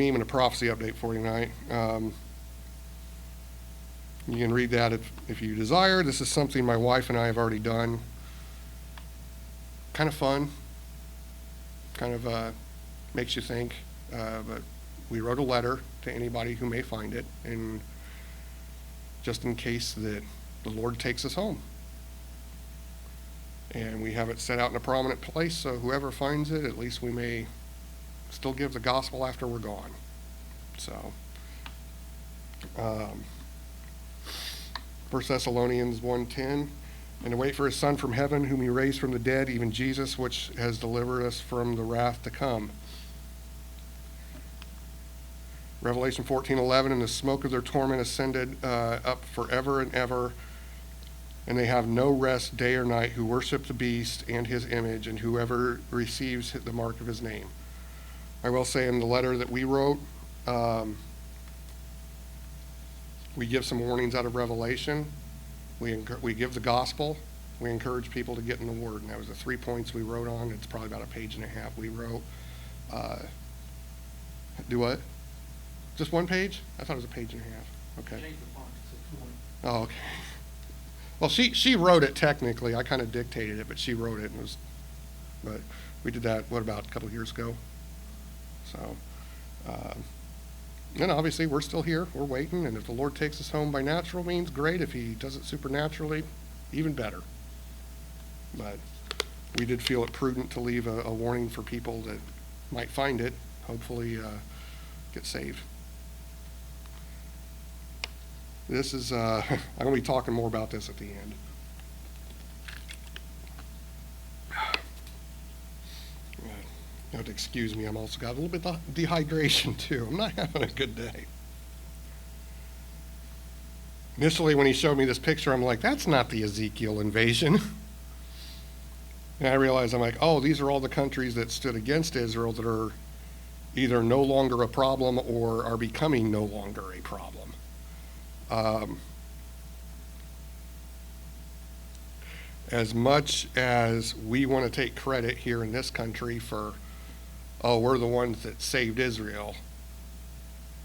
meme and a prophecy update for you tonight. You can read that if you desire. This is something my wife and I have already done. Kind of fun. Kind of makes you think. But we wrote a letter to anybody who may find it, and just in case that the Lord takes us home. And we have it set out in a prominent place, so whoever finds it, at least we may still give the gospel after we're gone. So, 1 Thessalonians 1:10, and to wait for his Son from heaven, whom he raised from the dead, even Jesus, which has delivered us from the wrath to come. Revelation 14:11, and the smoke of their torment ascended up forever and ever, and they have no rest day or night who worship the beast and his image, and whoever receives the mark of his name. I will say in the letter that we wrote, we give some warnings out of Revelation. We give the gospel. We encourage people to get in the Word. And that was the 3 points we wrote on. It's probably about a page and a half we wrote. Do what? Just one page? I thought it was a page and a half. Okay. Change the font to 20. Oh, okay. Well, she wrote it technically. I kind of dictated it, but she wrote it. But we did that, about a couple of years ago? So, and obviously we're still here. We're waiting. And if the Lord takes us home by natural means, great. If he does it supernaturally, even better. But we did feel it prudent to leave a warning for people that might find it, hopefully get saved. This is, I'm going to be talking more about this at the end. You have to excuse me, I'm also got a little bit of dehydration too. I'm not having a good day. Initially, when he showed me this picture, I'm like, that's not the Ezekiel invasion. And I realized, I'm like, oh, these are all the countries that stood against Israel that are either no longer a problem or are becoming no longer a problem. As much as we want to take credit here in this country for, oh, we're the ones that saved Israel,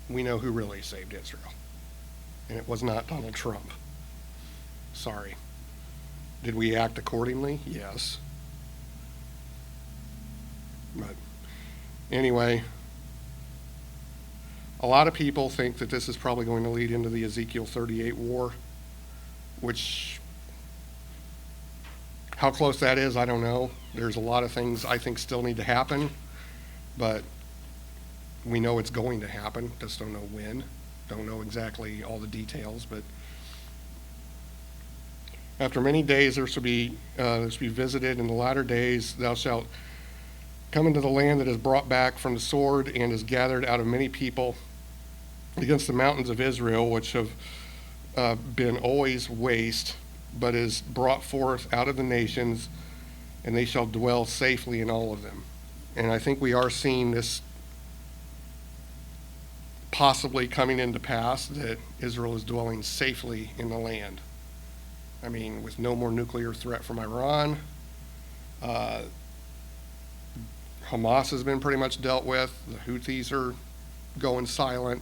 we know who really saved Israel. And it was not Donald Trump. Sorry. Did we act accordingly? Yes. But anyway, a lot of people think that this is probably going to lead into the Ezekiel 38 war, which, how close that is, I don't know. There's a lot of things I think still need to happen, but we know it's going to happen. Just don't know when. Don't know exactly all the details, but after many days there shall be visited. In the latter days thou shalt come into the land that is brought back from the sword and is gathered out of many people against the mountains of Israel, which have been always waste, but is brought forth out of the nations, and they shall dwell safely in all of them. And I think we are seeing this possibly coming into pass, that Israel is dwelling safely in the land. I mean, with no more nuclear threat from Iran. Hamas has been pretty much dealt with. The Houthis are going silent.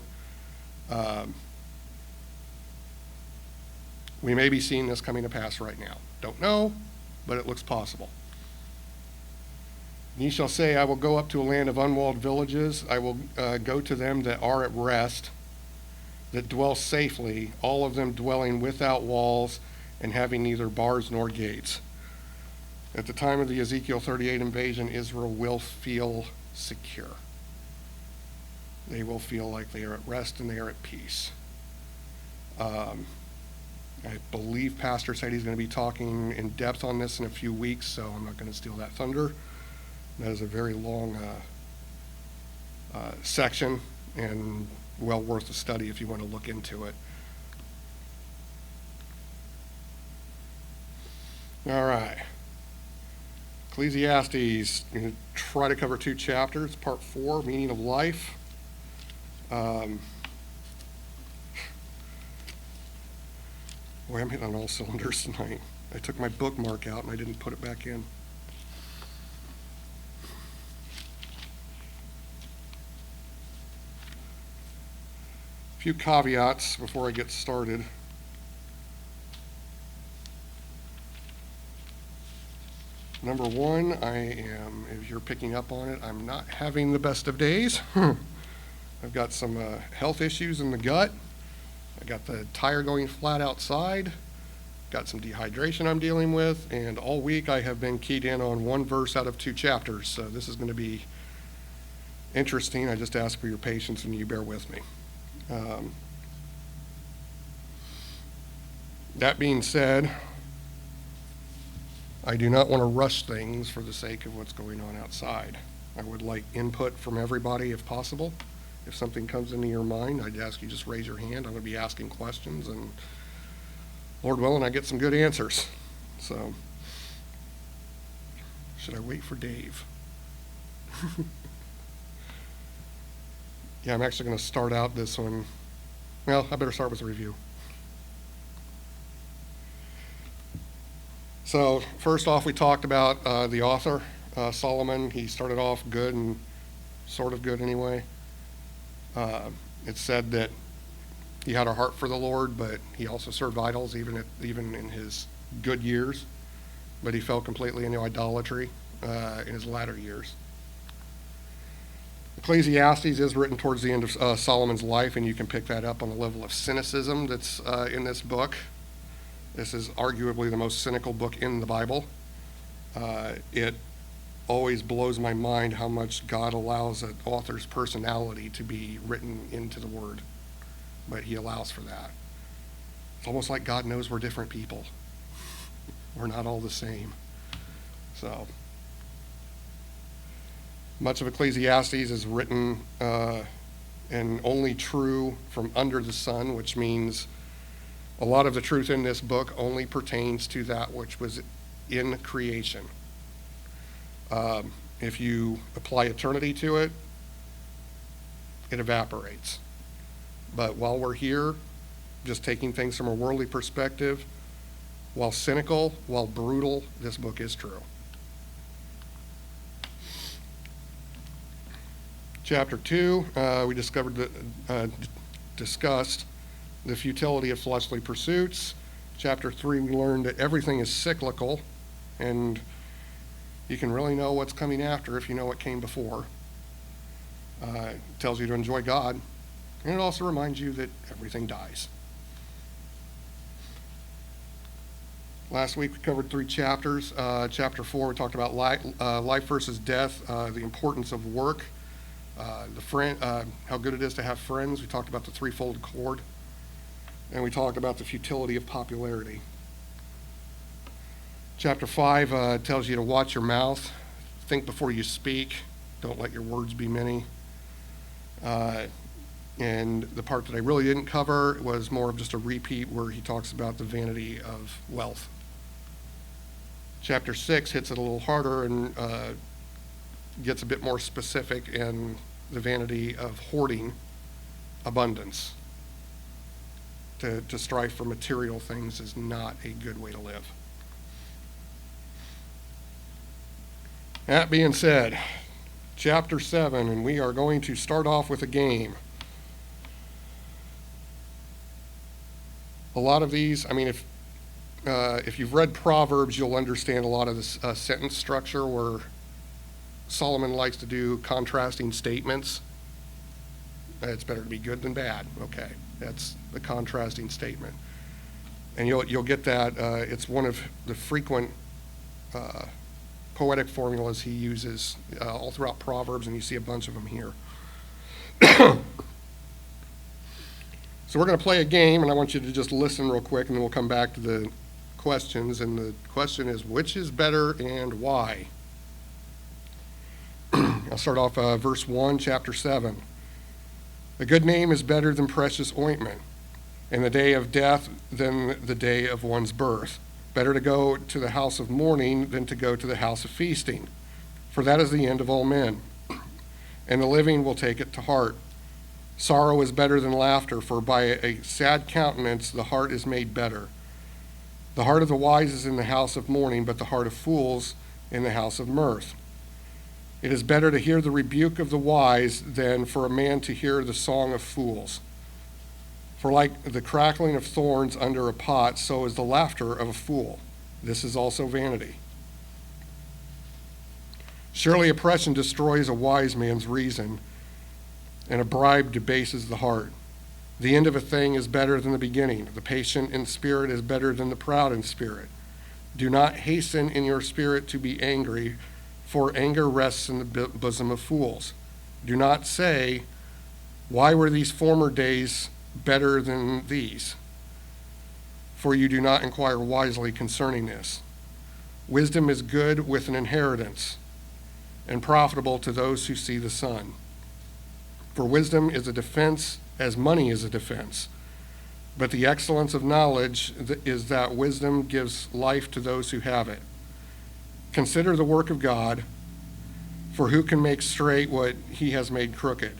We may be seeing this coming to pass right now. Don't know, but it looks possible. Ye shall say, I will go up to a land of unwalled villages. I will go to them that are at rest, that dwell safely, all of them dwelling without walls and having neither bars nor gates. At the time of the Ezekiel 38 invasion, Israel will feel secure. They will feel like they are at rest and they are at peace. I believe Pastor said he's going to be talking in depth on this in a few weeks, so I'm not going to steal that thunder. That is a very long section and well worth the study if you want to look into it. All right. Ecclesiastes, I'm going to try to cover 2 chapters. Part 4, meaning of life. Boy, I'm hitting on all cylinders tonight. I took my bookmark out and I didn't put it back in. few caveats before I get started. Number one, if you're picking up on it, I'm not having the best of days. I've got some health issues in the gut. I got the tire going flat outside. Got some dehydration I'm dealing with. And all week I have been keyed in on one verse out of 2 chapters. So this is going to be interesting. I just ask for your patience and you bear with me. That being said, I do not want to rush things for the sake of what's going on outside. I would like input from everybody if possible. If something comes into your mind, I'd ask you just raise your hand. I'm going to be asking questions, and Lord willing, I get some good answers. So, should I wait for Dave? Yeah, I'm actually going to start out this one. Well, I better start with a review. So, first off, we talked about the author, Solomon. He started off good and sort of good anyway. It said that he had a heart for the Lord, but he also served idols even in his good years. But he fell completely into idolatry in his latter years. Ecclesiastes is written towards the end of Solomon's life, and you can pick that up on the level of cynicism that's in this book. This is arguably the most cynical book in the Bible. It always blows my mind how much God allows an author's personality to be written into the word, but he allows for that. It's almost like God knows we're different people. We're not all the same. So, much of Ecclesiastes is written and only true from under the sun, which means a lot of the truth in this book only pertains to that which was in creation. If you apply eternity to it, it evaporates. But while we're here, just taking things from a worldly perspective, while cynical, while brutal, this book is true. Chapter 2, we discussed the futility of fleshly pursuits. Chapter 3, we learned that everything is cyclical, and you can really know what's coming after if you know what came before. It tells you to enjoy God, and it also reminds you that everything dies. Last week we covered 3 chapters. Chapter 4, we talked about life versus death, the importance of work, how good it is to have friends. We talked about the threefold cord, and we talked about the futility of popularity. Chapter 5 tells you to watch your mouth, think before you speak, don't let your words be many. And the part that I really didn't cover was more of just a repeat where he talks about the vanity of wealth. Chapter 6 hits it a little harder and gets a bit more specific in the vanity of hoarding abundance. To strive for material things is not a good way to live. That being said, chapter 7, and we are going to start off with a game. A lot of these, if you've read Proverbs, you'll understand a lot of this sentence structure where Solomon likes to do contrasting statements. It's better to be good than bad. Okay, that's the contrasting statement. And you'll get that. It's one of the frequent poetic formulas he uses all throughout Proverbs, and you see a bunch of them here. So we're going to play a game, and I want you to just listen real quick, and then we'll come back to the questions. And the question is, which is better and why? I'll start off verse 1, chapter 7. A good name is better than precious ointment, and the day of death than the day of one's birth. Better to go to the house of mourning than to go to the house of feasting, for that is the end of all men, and the living will take it to heart. Sorrow is better than laughter, for by a sad countenance the heart is made better. The heart of the wise is in the house of mourning, but the heart of fools in the house of mirth. It is better to hear the rebuke of the wise than for a man to hear the song of fools. For like the crackling of thorns under a pot, so is the laughter of a fool. This is also vanity. Surely oppression destroys a wise man's reason, and a bribe debases the heart. The end of a thing is better than the beginning. The patient in spirit is better than the proud in spirit. Do not hasten in your spirit to be angry, for anger rests in the bosom of fools. Do not say, why were these former days better than these? For you do not inquire wisely concerning this. Wisdom is good with an inheritance, and profitable to those who see the sun. For wisdom is a defense as money is a defense. But the excellence of knowledge is that wisdom gives life to those who have it. Consider the work of God, for who can make straight what he has made crooked?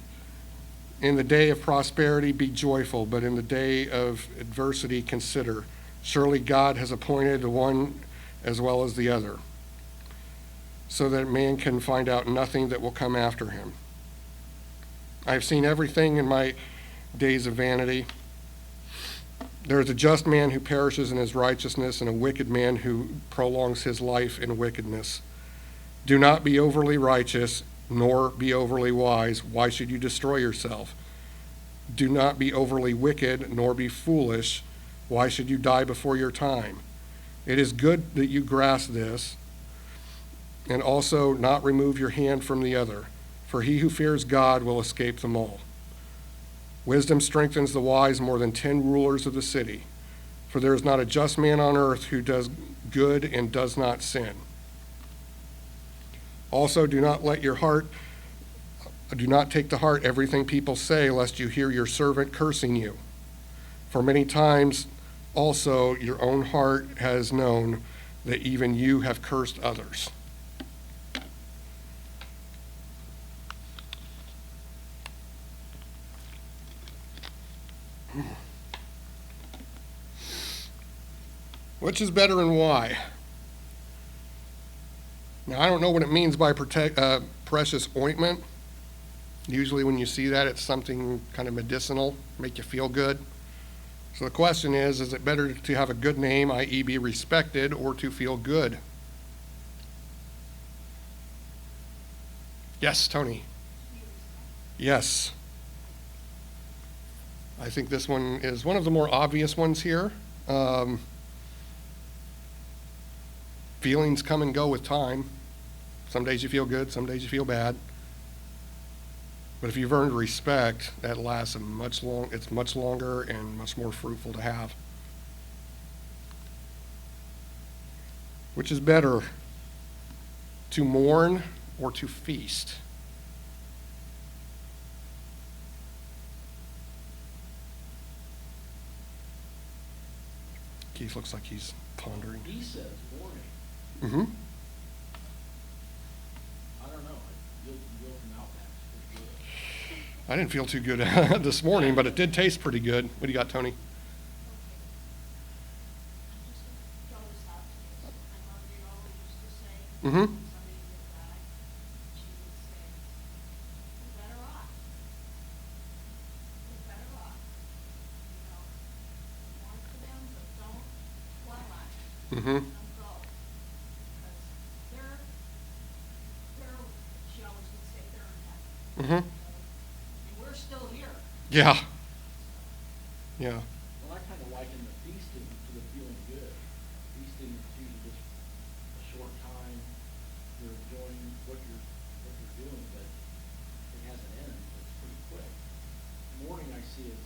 In the day of prosperity be joyful, but in the day of adversity consider. Surely God has appointed the one as well as the other, so that man can find out nothing that will come after him. I have seen everything in my days of vanity. There is a just man who perishes in his righteousness, and a wicked man who prolongs his life in wickedness. Do not be overly righteous, nor be overly wise. Why should you destroy yourself? Do not be overly wicked, nor be foolish. Why should you die before your time? It is good that you grasp this, and also not remove your hand from the other, for he who fears God will escape them all. Wisdom strengthens the wise more than 10 rulers of the city, for there is not a just man on earth who does good and does not sin. Also, do not take to heart everything people say, lest you hear your servant cursing you. For many times also your own heart has known that even you have cursed others. Which is better and why? Now, I don't know what it means by precious ointment. Usually when you see that, it's something kind of medicinal, make you feel good. So the question is it better to have a good name, i.e. be respected, or to feel good? Yes, Tony. Yes. I think this one is one of the more obvious ones here. Feelings come and go with time. Some days you feel good, some days you feel bad. But if you've earned respect, that lasts it's much longer and much more fruitful to have. Which is better, to mourn or to feast? Keith looks like he's pondering. He says mourning. Mm-hmm. I don't know. You'll come out that's pretty good. I didn't feel too good this morning, but it did taste pretty good. What do you got, Tony? Mm-hmm. Mm-hmm. Mm-hmm. We're still here. Yeah. Yeah. Well, I kind of liken the feasting to the feeling good. Feasting is usually just a short time. You're enjoying what you're doing, but it has an end. It's pretty quick. Mourning, I see, is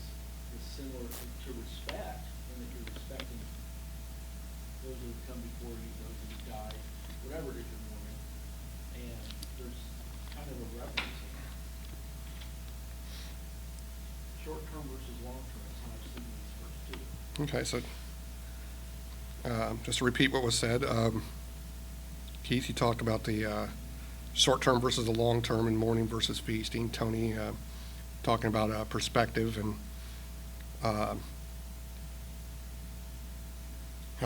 similar to respect, in that you're respecting those who have come before you, those who have died, whatever it is you're mourning. And there's kind of a reverence in that. Short-term versus long-term is how I've seen these first two. Okay, so just to repeat what was said, Keith, you talked about the short-term versus the long-term and mourning versus feasting. Tony talking about perspective and how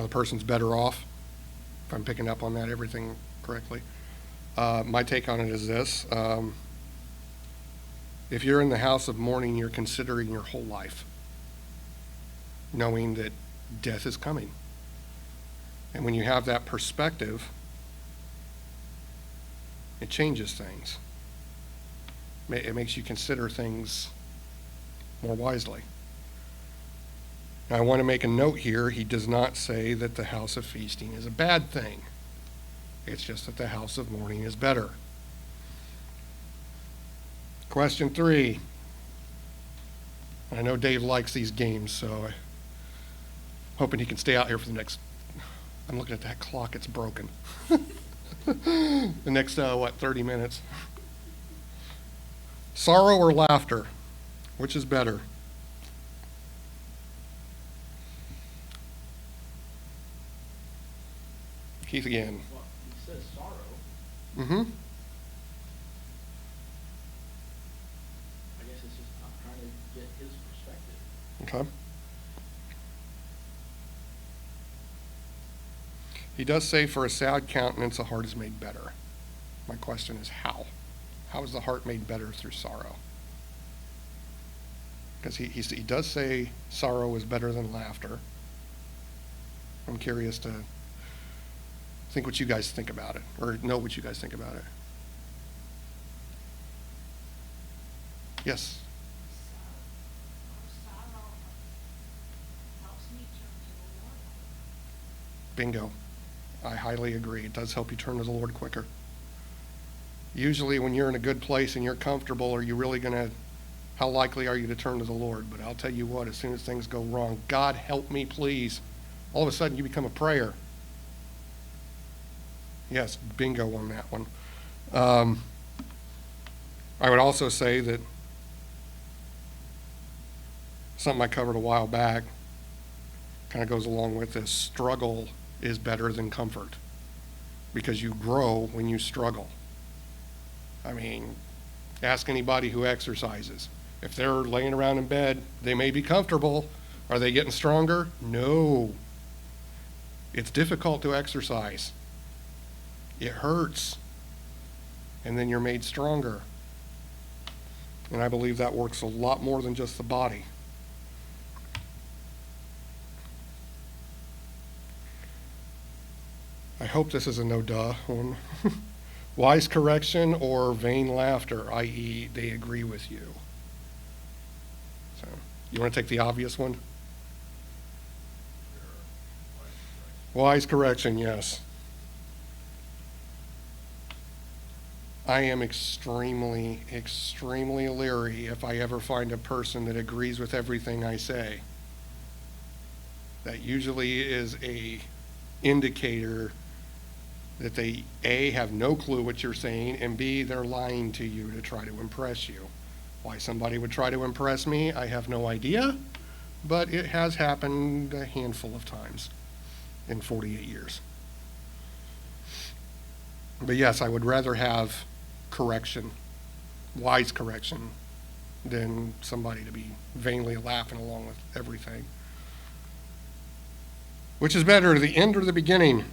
the person's better off, if I'm picking up on that, everything correctly. My take on it is this. If you're in the house of mourning, you're considering your whole life. knowing that death is coming. And when you have that perspective, it changes things. It makes you consider things more wisely. Now, I want to make a note here. He does not say that the house of feasting is a bad thing. It's just that the house of mourning is better. Question 3. I know Dave likes these games, so I'm hoping he can stay out here for the next, I'm looking at that clock, it's broken. The next, 30 minutes. Sorrow or laughter? Which is better? Keith again. Well, he says sorrow. Mm-hmm. I guess it's just, I'm trying to get his perspective. Okay. He does say, for a sad countenance, the heart is made better. My question is how? How is the heart made better through sorrow? Because he does say sorrow is better than laughter. I'm curious to think what you guys think about it, or know what you guys think about it. Yes? Sorrow helps me turn to the Lord. Bingo. I highly agree. It does help you turn to the Lord quicker. Usually when you're in a good place and you're comfortable, are you really going to, how likely are you to turn to the Lord? But I'll tell you what, as soon as things go wrong, God help me, please. All of a sudden you become a prayer. Yes, bingo on that one. I would also say that something I covered a while back kind of goes along with this. Struggle is better than comfort because you grow when you struggle. I mean, ask anybody who exercises. If they're laying around in bed, they may be comfortable. Are they getting stronger? No. It's difficult to exercise. It hurts. And then you're made stronger. And I believe that works a lot more than just the body. I hope this is a no-duh one. Wise correction or vain laughter, i.e. they agree with you. So, you want to take the obvious one? Wise correction, yes. I am extremely, extremely leery if I ever find a person that agrees with everything I say. That usually is a indicator that they, A, have no clue what you're saying, and B, they're lying to you to try to impress you. Why somebody would try to impress me, I have no idea, but it has happened a handful of times in 48 years. But yes, I would rather have correction, wise correction, than somebody to be vainly laughing along with everything. Which is better, the end or the beginning?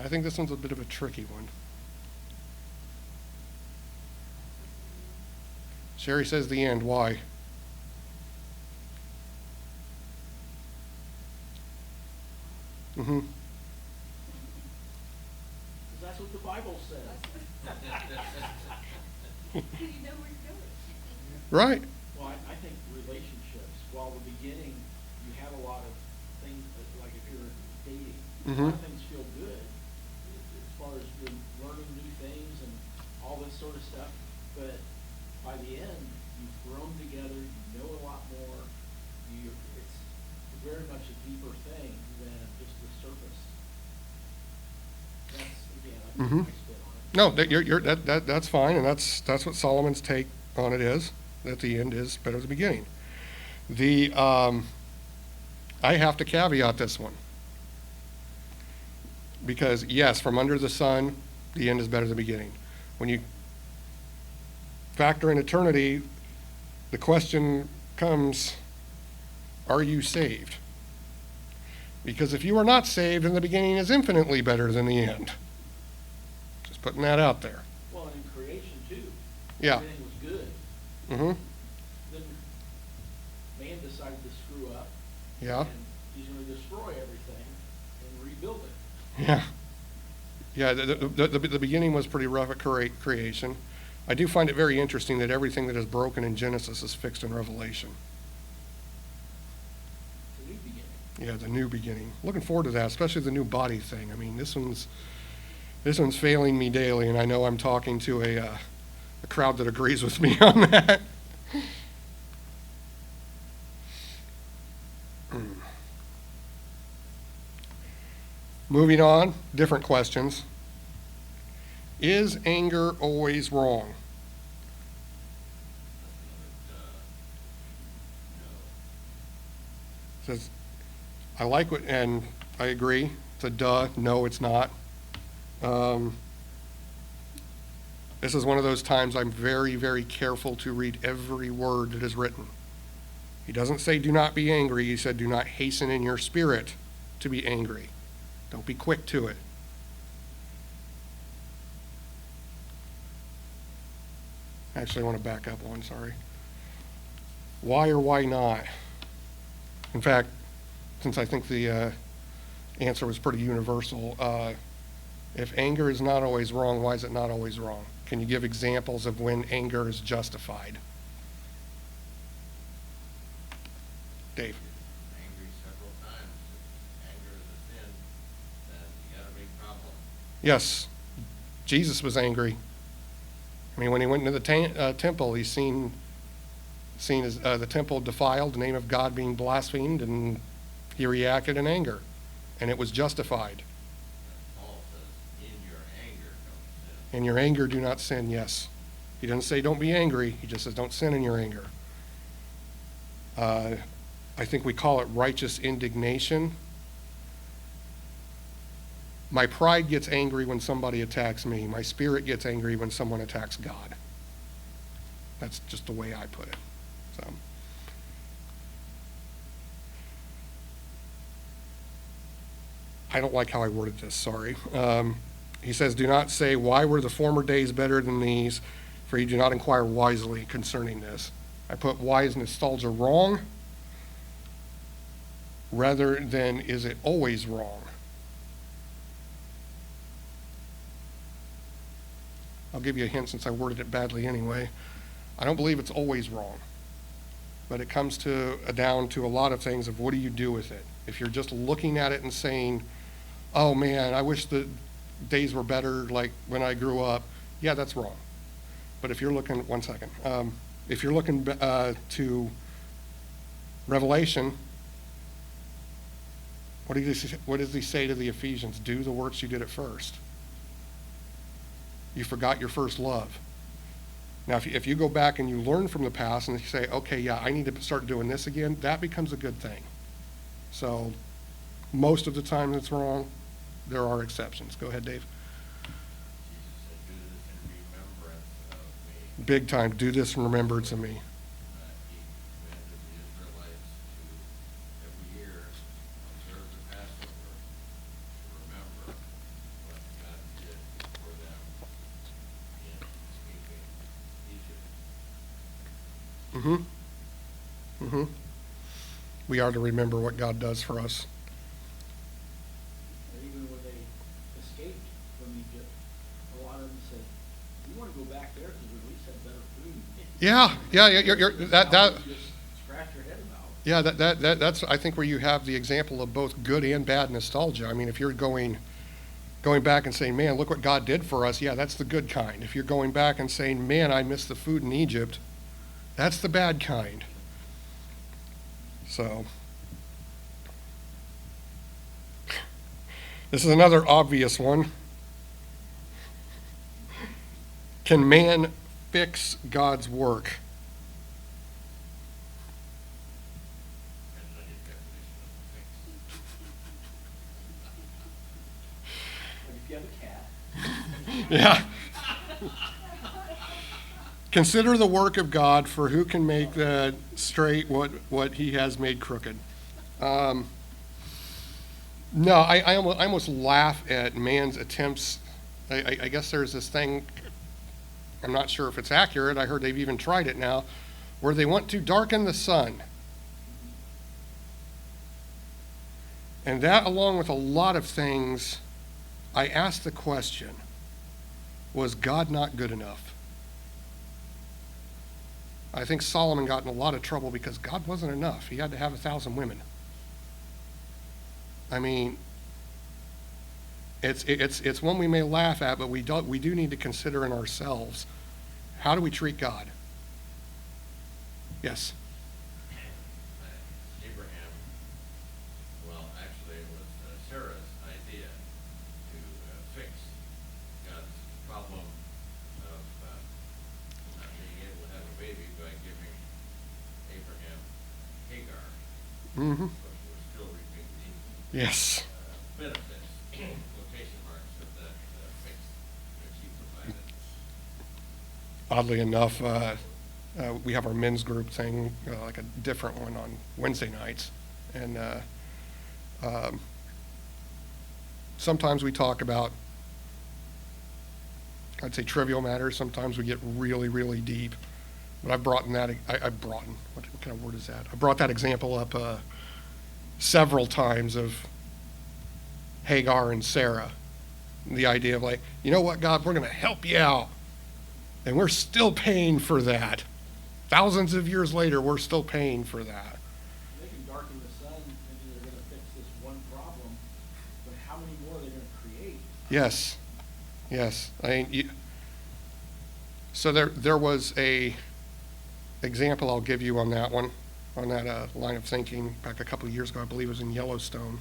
I think this one's a bit of a tricky one. Sherry says the end. Why? Mm-hmm. That's what the Bible says. Right. Well, I think relationships, while the beginning, you have a lot of things, that, like if you're dating, a lot of things feel good as far as you're learning new things and all this sort of stuff. But by the end, you've grown together, you know a lot more. It's very much a deeper thing than just the surface. That's, again, I think my spin on it. No, that's fine, and that's what Solomon's take on it is, that the end is better than the beginning. I have to caveat this one. Because, yes, from under the sun, the end is better than the beginning. When you factor in eternity, the question comes, are you saved? Because if you are not saved, then the beginning is infinitely better than the end. Just putting that out there. Well, and in creation, too. Yeah. Everything was good. Mm-hmm. Then man decided to screw up. Yeah. And he's going to destroy everything and rebuild it. Yeah. Yeah, the beginning was pretty rough at creation. I do find it very interesting that everything that is broken in Genesis is fixed in Revelation. It's a new beginning. Yeah, the new beginning. Looking forward to that, especially the new body thing. I mean, this one's failing me daily, and I know I'm talking to a crowd that agrees with me on that. Moving on, different questions. Is anger always wrong? Says, I like what, and I agree. It's a duh. No, it's not. This is one of those times I'm very, very careful to read every word that is written. He doesn't say do not be angry. He said do not hasten in your spirit to be angry. Don't be quick to it. Actually, I want to back up one, sorry. Why or why not? In fact, since I think the answer was pretty universal, if anger is not always wrong, why is it not always wrong? Can you give examples of when anger is justified? Dave. Angry several times. If anger is a sin, then you got a big problem. Yes, Jesus was angry. I mean, when he went into the temple, he's seen as the temple defiled, the name of God being blasphemed, and he reacted in anger, and it was justified. Paul says, in your anger, don't sin. In your anger, do not sin, yes. He doesn't say don't be angry. He just says don't sin in your anger. I think we call it righteous indignation. My pride gets angry when somebody attacks me. My spirit gets angry when someone attacks God. That's just the way I put it. So, I don't like how I worded this, sorry. He says, do not say, why were the former days better than these? For you do not inquire wisely concerning this. I put, why is nostalgia wrong? Rather than, is it always wrong? I'll give you a hint since I worded it badly anyway. I don't believe it's always wrong. But it comes down to a lot of things of what do you do with it? If you're just looking at it and saying, oh man, I wish the days were better like when I grew up, yeah, that's wrong. But if you're looking, one second, if you're looking to Revelation, what does he say to the Ephesians? Do the works you did at first. You forgot your first love. Now, if you go back and you learn from the past and you say, okay, yeah, I need to start doing this again, that becomes a good thing. So most of the time it's wrong. There are exceptions. Go ahead, Dave. Jesus said, do this in remembrance of me. Big time. Do this in remembrance of me. He commanded the Israelites to, every year, observe the Passover to remember what God did for them in escaping Egypt. We are to remember what God does for us. And even when they escaped from Egypt, a lot of them said, we want to go back there because we at least have better food. Just scratch your head about. Yeah, that's I think where you have the example of both good and bad nostalgia. I mean, if you're going back and saying, man, look what God did for us, yeah, that's the good kind. If you're going back and saying, man, I miss the food in Egypt, that's the bad kind. So, this is another obvious one. Can man fix God's work? And the definition of a fix. Like if you have a cat, Yeah. Consider the work of God, for who can make that straight what he has made crooked. No, I almost laugh at man's attempts. I guess there's this thing I'm not sure if it's accurate, I heard they've even tried it now, where they want to darken the sun. And that, along with a lot of things, I asked the question, was God not good enough? I think Solomon got in a lot of trouble because God wasn't enough. He had to have 1,000 women. I mean, it's one we may laugh at, but we do need to consider in ourselves, how do we treat God? Yes. Abraham, well, actually, it was Sarah's idea to fix God's problem of not being able to have a baby by giving Abraham Hagar, Mm-hmm. which was still reaping the Yes. benefits, quotation marks, of that fix which he provided. Oddly enough, we have our men's group thing, like a different one on Wednesday nights. And sometimes we talk about, I'd say, trivial matters. Sometimes we get really, really deep. But I've brought in that, what kind of word is that? I brought that example up several times of Hagar and Sarah. The idea of like, you know what, God, we're going to help you out. And we're still paying for that. Thousands of years later, we're still paying for that. They can darken the sun, thinking they're gonna fix this one problem, but how many more are they gonna create? Yes. Yes. I mean, so there was a example I'll give you on that one, on that line of thinking back a couple of years ago. I believe it was in Yellowstone.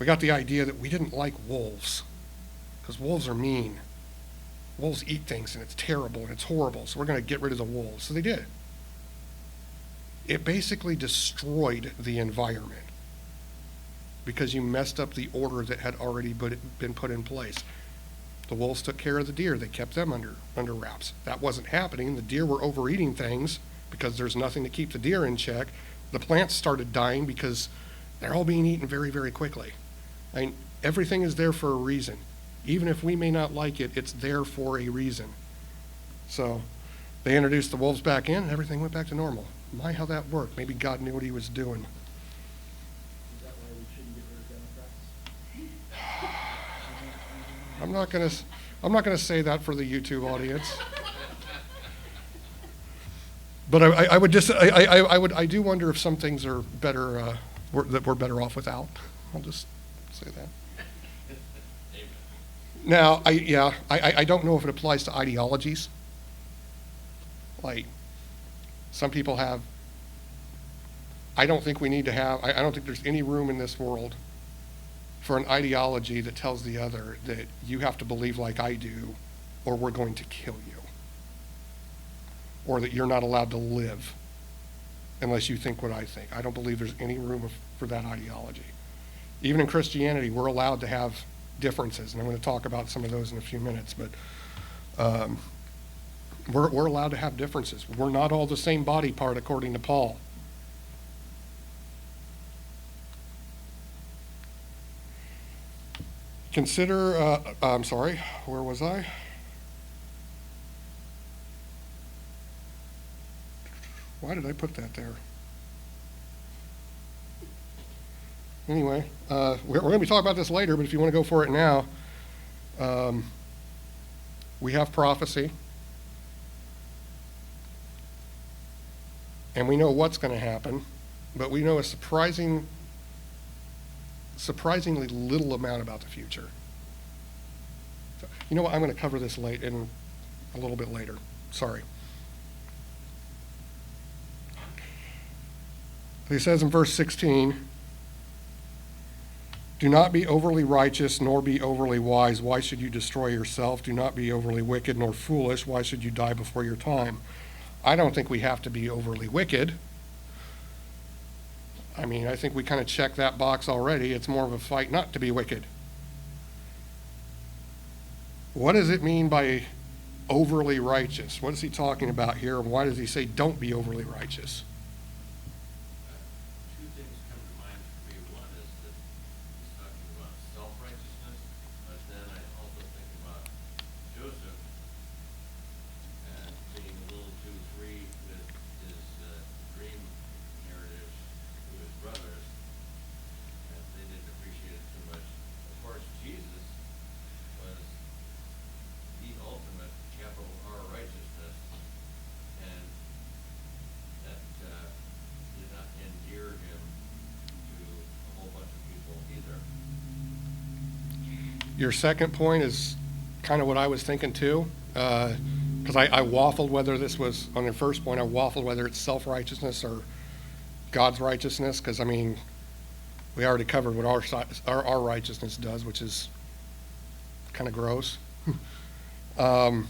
We got the idea that we didn't like wolves because wolves are mean. Wolves eat things, and it's terrible, and it's horrible, so we're going to get rid of the wolves. So they did. It basically destroyed the environment because you messed up the order that had already been put in place. The wolves took care of the deer. They kept them under wraps. That wasn't happening. The deer were overeating things because there's nothing to keep the deer in check. The plants started dying because they're all being eaten very, very quickly. I mean, everything is there for a reason. Even if we may not like it, it's there for a reason. So they introduced the wolves back in, and everything went back to normal. My, how that worked. Maybe God knew what he was doing. Is that why we shouldn't get rid of Democrats? I'm not gonna say that for the YouTube audience. But I do wonder if some things are better, that we're better off without. I'll just say that. Now, I don't know if it applies to ideologies. Like, some people have, I don't think we need to have, I don't think there's any room in this world for an ideology that tells the other that you have to believe like I do, or we're going to kill you. Or that you're not allowed to live unless you think what I think. I don't believe there's any room for that ideology. Even in Christianity, we're allowed to have differences, and I'm going to talk about some of those in a few minutes, but we're allowed to have differences. We're not all the same body part, according to Paul. Consider, I'm sorry, where was I? Why did I put that there? Anyway, we're going to be talking about this later, but if you want to go for it now, we have prophecy, and we know what's going to happen, but we know a surprisingly little amount about the future. So, you know what? I'm going to cover this in a little bit later. Sorry. He says in verse 16, do not be overly righteous, nor be overly wise. Why should you destroy yourself? Do not be overly wicked, nor foolish. Why should you die before your time? I don't think we have to be overly wicked. I mean, I think we kind of check that box already. It's more of a fight not to be wicked. What does it mean by overly righteous? What is he talking about here? And why does he say don't be overly righteous? Two things come to mind for me. One is that he's talking about self-righteousness, but then I also think about Joseph Your second point is kind of what I was thinking too, because I waffled whether this was, on your first point, I waffled whether it's self-righteousness or God's righteousness, because, I mean, we already covered what our righteousness does, which is kind of gross. I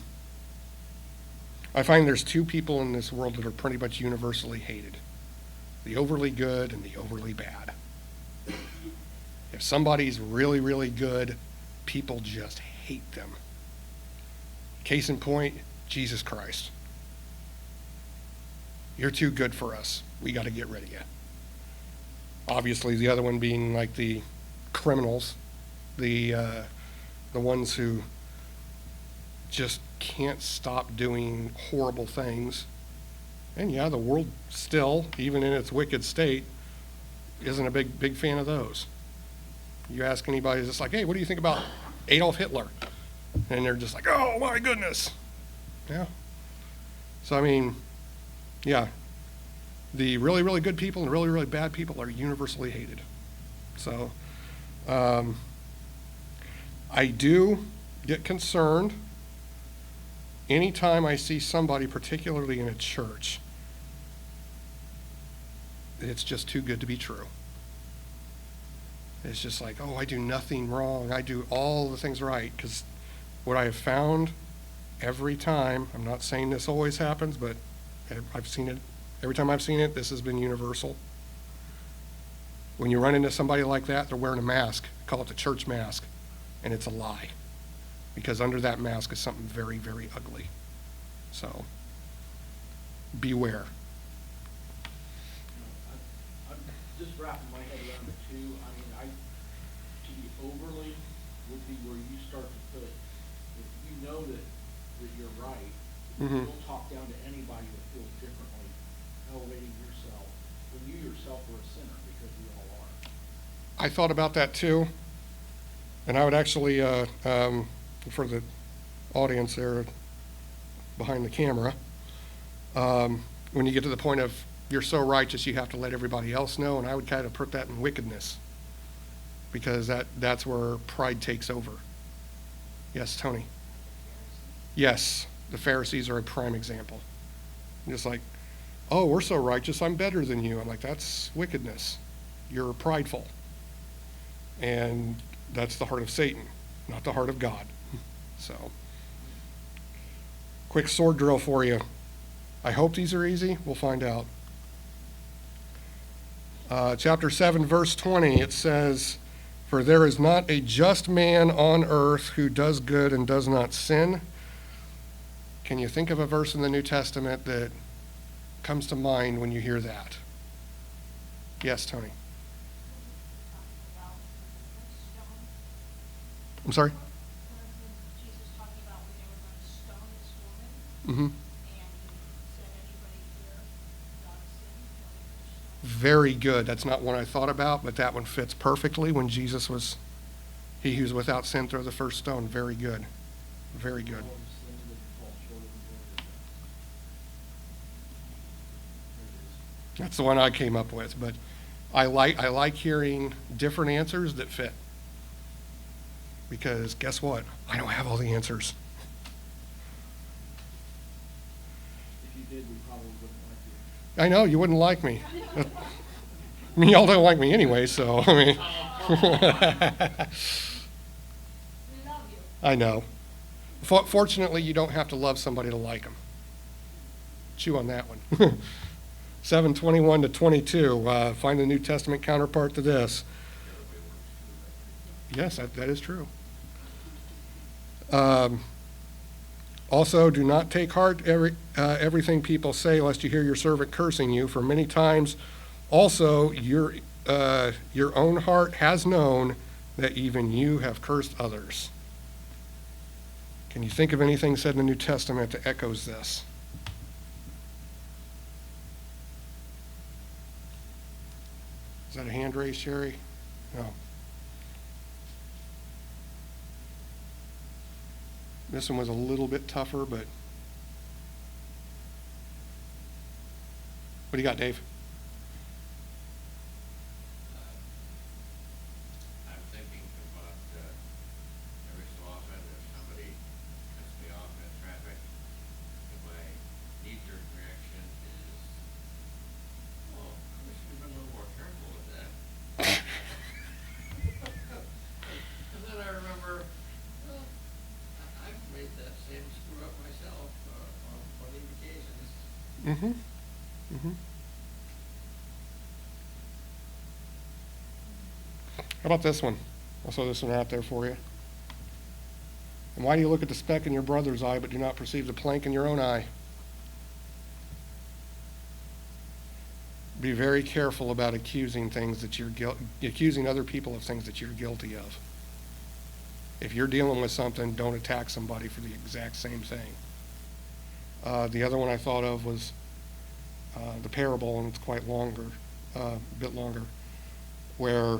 find there's two people in this world that are pretty much universally hated: the overly good and the overly bad. If somebody's really, really good, people just hate them. Case in point, Jesus Christ. You're too good for us. We got to get rid of you. Obviously, the other one being like the criminals, the ones who just can't stop doing horrible things. And yeah, the world still, even in its wicked state, isn't a big fan of those. You ask anybody, it's just like, hey, what do you think about Adolf Hitler? And they're just like, oh my goodness. Yeah. So I mean, yeah, the really, really good people and really, really bad people are universally hated. So I do get concerned anytime I see somebody, particularly in a church, it's just too good to be true. It's just like, oh, I do nothing wrong. I do all the things right. Because what I have found every time, I'm not saying this always happens, but I've seen it, every time I've seen it, this has been universal. When you run into somebody like that, they're wearing a mask. Call it the church mask. And it's a lie. Because under that mask is something very, very ugly. So, beware. I'm just wrapping my head around it too. I mean, to be overly would be where you start to put, if you know that you're right, Mhm. you'll talk down to anybody that feels differently, elevating yourself, when you yourself were a sinner, because we all are. I thought about that too. And I would actually, for the audience there behind the camera, when you get to the point of you're so righteous you have to let everybody else know, and I would kind of put that in wickedness, because that's where pride takes over. Yes, Tony? Yes, the Pharisees are a prime example. Just like, oh, we're so righteous, I'm better than you. I'm like, that's wickedness. You're prideful. And that's the heart of Satan, not the heart of God. So, quick sword drill for you. I hope these are easy. We'll find out. Chapter 7, verse 20, it says, "For there is not a just man on earth who does good and does not sin." Can you think of a verse in the New Testament that comes to mind when you hear that? Yes, Tony. I'm sorry? Jesus talking about when they were going to stone this woman, Mm-hmm. and he said, anybody here without sin, don't stone. Very good. That's not one I thought about, but that one fits perfectly when Jesus was, he who's without sin, throw the first stone. Very good. Very good. All of sin that falls short of the glory of God. There it is. That's the one I came up with, but I like hearing different answers that fit. Because guess what? I don't have all the answers. If you did, we probably wouldn't like you. I know, you wouldn't like me. I mean, y'all don't like me anyway, so, I mean. We love you. I know. Fortunately, you don't have to love somebody to like them. Chew on that one. 7:21 to 22. Find the New Testament counterpart to this. Yes, that is true. Also, do not take heart everything people say, lest you hear your servant cursing you. For many times, also your own heart has known that even you have cursed others. Can you think of anything said in the New Testament that echoes this? Is that a hand raise, Sherry? No. This one was a little bit tougher, but what do you got, Dave? I'm thinking about Mm-hmm. Mm-hmm. How about this one? I'll throw this one out there for you. And why do you look at the speck in your brother's eye, but do not perceive the plank in your own eye? Be very careful about accusing other people of things that you're guilty of. If you're dealing with something, don't attack somebody for the exact same thing. The other one I thought of was the parable, and it's quite longer, a bit longer, where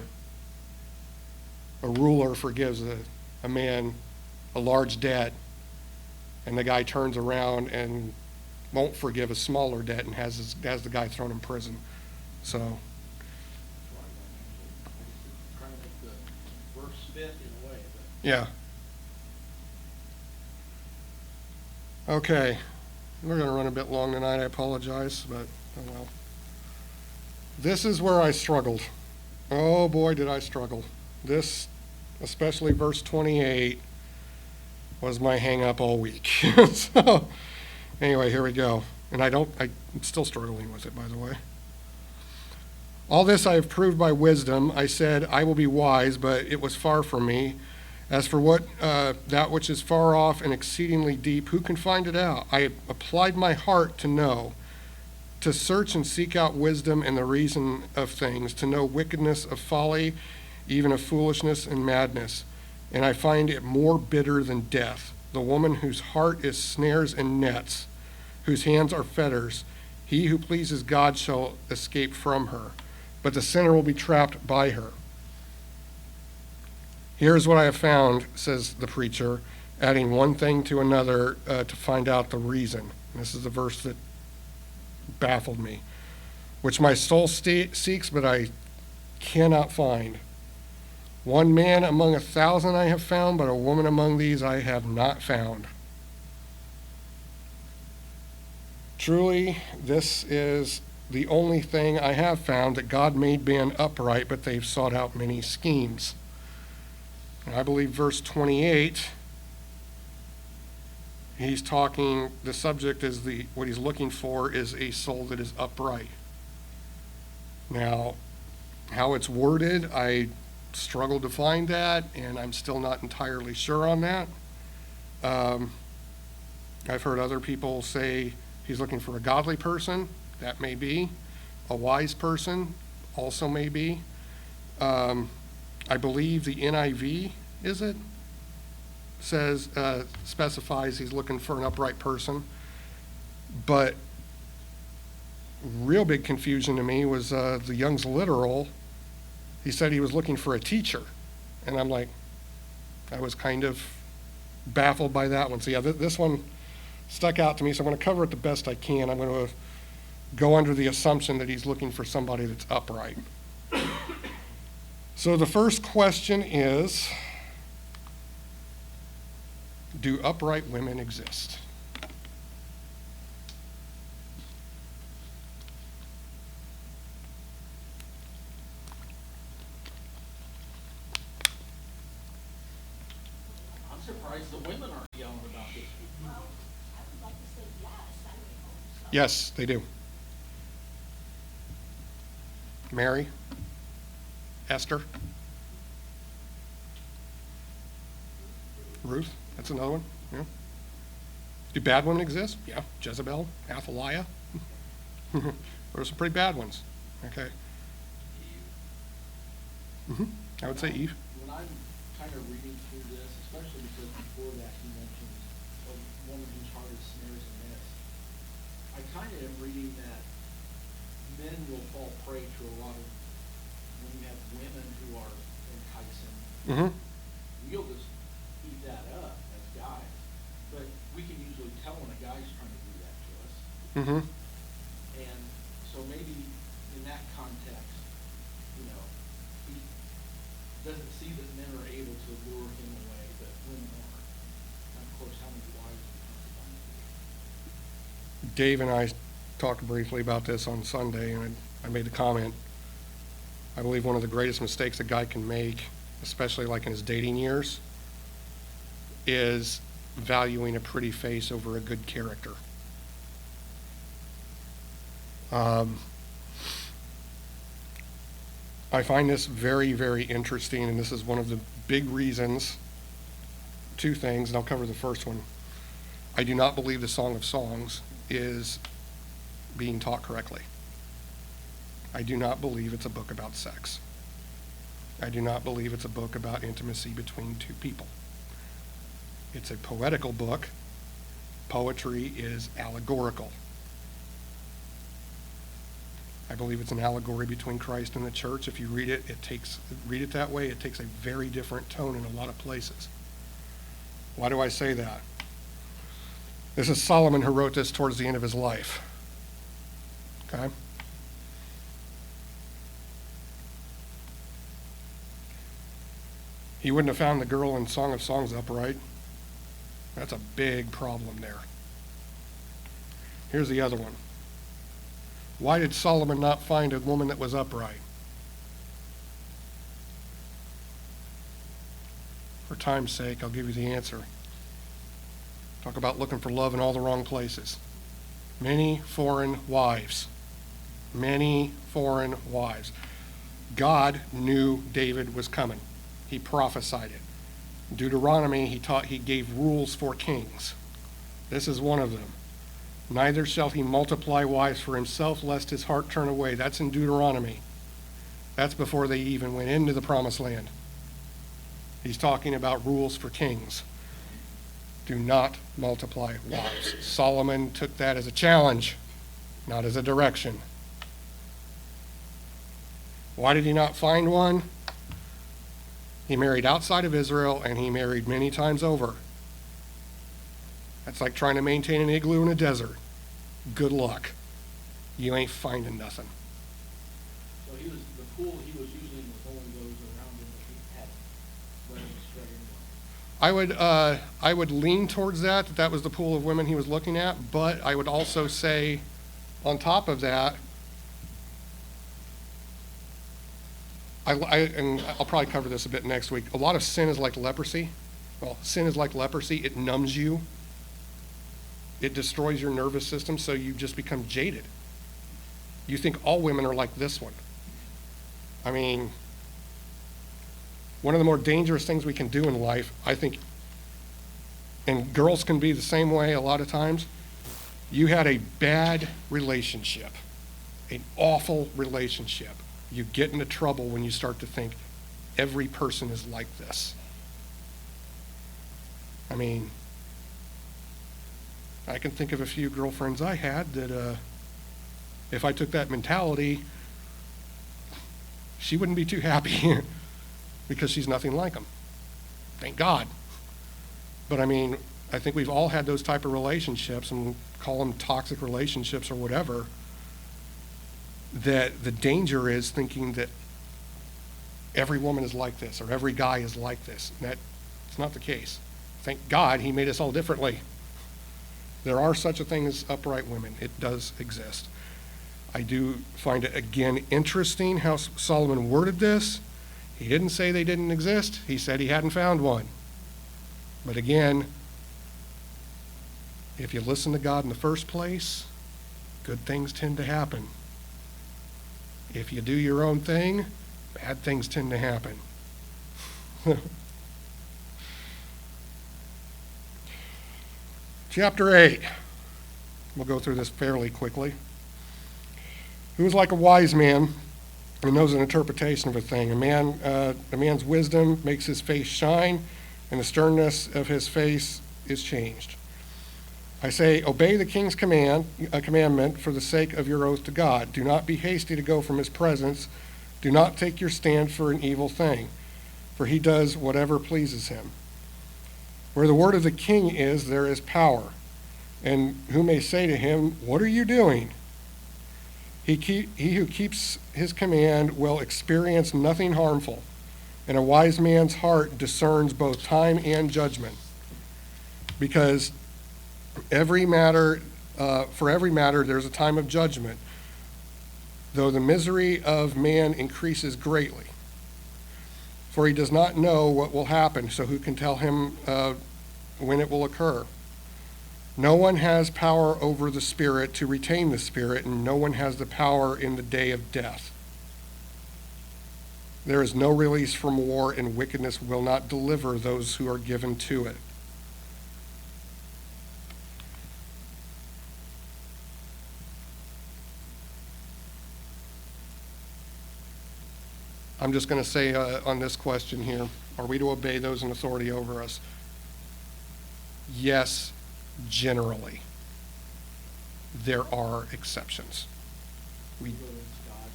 a ruler forgives a man a large debt, and the guy turns around and won't forgive a smaller debt and has the guy thrown in prison. So, That's right. I'm trying to make the verse fit in a way, but yeah. Okay, we're going to run a bit long tonight. I apologize, but oh well. This is where I struggled. Oh boy, did I struggle. This, especially verse 28, was my hang up all week. So, anyway, here we go. And I'm still struggling with it, by the way. All this I have proved by wisdom. I said, I will be wise, but it was far from me. As for that which is far off and exceedingly deep, who can find it out? I applied my heart to know, to search and seek out wisdom and the reason of things, to know wickedness of folly, even of foolishness and madness. And I find it more bitter than death. The woman whose heart is snares and nets, whose hands are fetters, he who pleases God shall escape from her, but the sinner will be trapped by her. Here's what I have found, says the preacher, adding one thing to another to find out the reason. And this is the verse that baffled me. Which my soul seeks, but I cannot find. One man among 1,000 I have found, but a woman among these I have not found. Truly, this is the only thing I have found, that God made man upright, but they've sought out many schemes. And I believe verse 28, he's talking, the subject is what he's looking for is a soul that is upright. Now, how it's worded, I struggled to find that, and I'm still not entirely sure on that. I've heard other people say he's looking for a godly person. That may be. A wise person also may be. I believe the NIV, specifies he's looking for an upright person. But real big confusion to me was the Young's Literal. He said he was looking for a teacher. And I'm like, I was kind of baffled by that one. So yeah, this one stuck out to me, so I'm going to cover it the best I can. I'm going to go under the assumption that he's looking for somebody that's upright. So the first question is, do upright women exist? I'm surprised the women aren't yelling about this. Well, I would like to say yes, I would hope so. Yes, they do. Mary? Esther? Ruth? That's another one. Yeah. Do bad women exist? Yeah. Jezebel? Athaliah? There are some pretty bad ones. Okay. I would say Eve. When I'm kind of reading through this, especially because before that he mentions a woman whose heart is snares and nets, I kind of am reading that men will fall prey to a lot of, when you have women who are enticing, Mm-hmm. we'll just eat that up as guys. But we can usually tell when a guy's trying to do that to us. Mm-hmm. And so maybe in that context, he doesn't see that men are able to lure him away, but women aren't. And of course, how many wives do concubines? Dave and I talked briefly about this on Sunday, and I made the comment. I believe one of the greatest mistakes a guy can make, especially like in his dating years, is valuing a pretty face over a good character. I find this very, very interesting, and this is one of the big reasons, two things, and I'll cover the first one. I do not believe the Song of Songs is being taught correctly. I do not believe it's a book about sex. I do not believe it's a book about intimacy between two people. It's a poetical book. Poetry is allegorical. I believe it's an allegory between Christ and the church. If you read it that way, it takes a very different tone in a lot of places. Why do I say that? This is Solomon who wrote this towards the end of his life. Okay? He wouldn't have found the girl in Song of Songs upright. That's a big problem there. Here's the other one. Why did Solomon not find a woman that was upright? For time's sake, I'll give you the answer. Talk about looking for love in all the wrong places. Many foreign wives. Many foreign wives. God knew David was coming. He prophesied it. Deuteronomy, he gave rules for kings. This is one of them. Neither shall he multiply wives for himself, lest his heart turn away. That's in Deuteronomy. That's before they even went into the promised land. He's talking about rules for kings. Do not multiply wives. Solomon took that as a challenge, not as a direction. Why did he not find one? He married outside of Israel, and he married many times over. That's like trying to maintain an igloo in a desert. Good luck. You ain't finding nothing. So the pool he was using was only those around him that he had led him astray. I would lean towards that was the pool of women he was looking at, but I would also say, on top of that, and I'll probably cover this a bit next week, a lot of sin is like leprosy. Well, sin is like leprosy. It numbs you. It destroys your nervous system, so you just become jaded. You think all women are like this one. I mean, one of the more dangerous things we can do in life, I think, and girls can be the same way a lot of times, you had a bad relationship, an awful relationship. You get into trouble when you start to think every person is like this. I mean, I can think of a few girlfriends I had that if I took that mentality, she wouldn't be too happy because she's nothing like them. Thank God. But I mean, I think we've all had those type of relationships, and we'll call them toxic relationships or whatever, that the danger is thinking that every woman is like this or every guy is like this. And that's not the case. Thank God he made us all differently. There are such a thing as upright women. It does exist. I do find it, again, interesting how Solomon worded this. He didn't say they didn't exist. He said he hadn't found one. But again, if you listen to God in the first place, good things tend to happen. If you do your own thing, bad things tend to happen. Chapter 8. We'll go through this fairly quickly. Who is like a wise man and knows an interpretation of a thing? A man's wisdom makes his face shine, and the sternness of his face is changed. I say, obey the king's commandment for the sake of your oath to God. Do not be hasty to go from his presence. Do not take your stand for an evil thing, for he does whatever pleases him. Where the word of the king is, there is power. And who may say to him, what are you doing? He who keeps his command will experience nothing harmful, and a wise man's heart discerns both time and judgment. Because for every matter there's a time of judgment, though the misery of man increases greatly. For he does not know what will happen, so who can tell him when it will occur? No one has power over the Spirit to retain the Spirit, and no one has the power in the day of death. There is no release from war, and wickedness will not deliver those who are given to it. I'm just going to say on this question here, are we to obey those in authority over us? Yes, generally. There are exceptions. We, Go against God.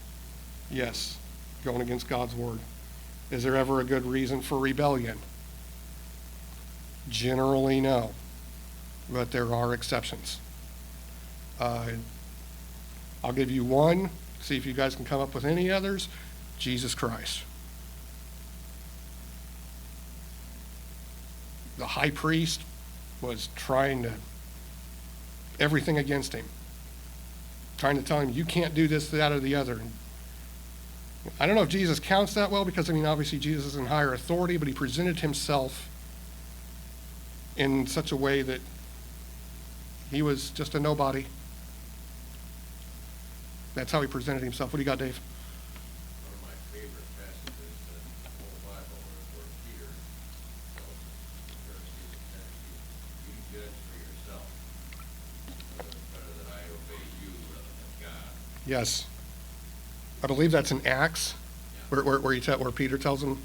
yes, going against God's word. Is there ever a good reason for rebellion? Generally, no. But there are exceptions. I'll give you one, see if you guys can come up with any others. Jesus Christ. The high priest was trying to, everything against him. Trying to tell him, you can't do this, that, or the other. I don't know if Jesus counts that well, because, I mean, obviously Jesus is in higher authority, but he presented himself in such a way that he was just a nobody. That's how he presented himself. What do you got, Dave? One of my favorite passages in the whole Bible where Peter tells the Pharisees and Sadducees, you judge for yourself, whether it's better that I obey you rather than God. Yes. I believe that's in Acts, Yeah. where Peter tells them,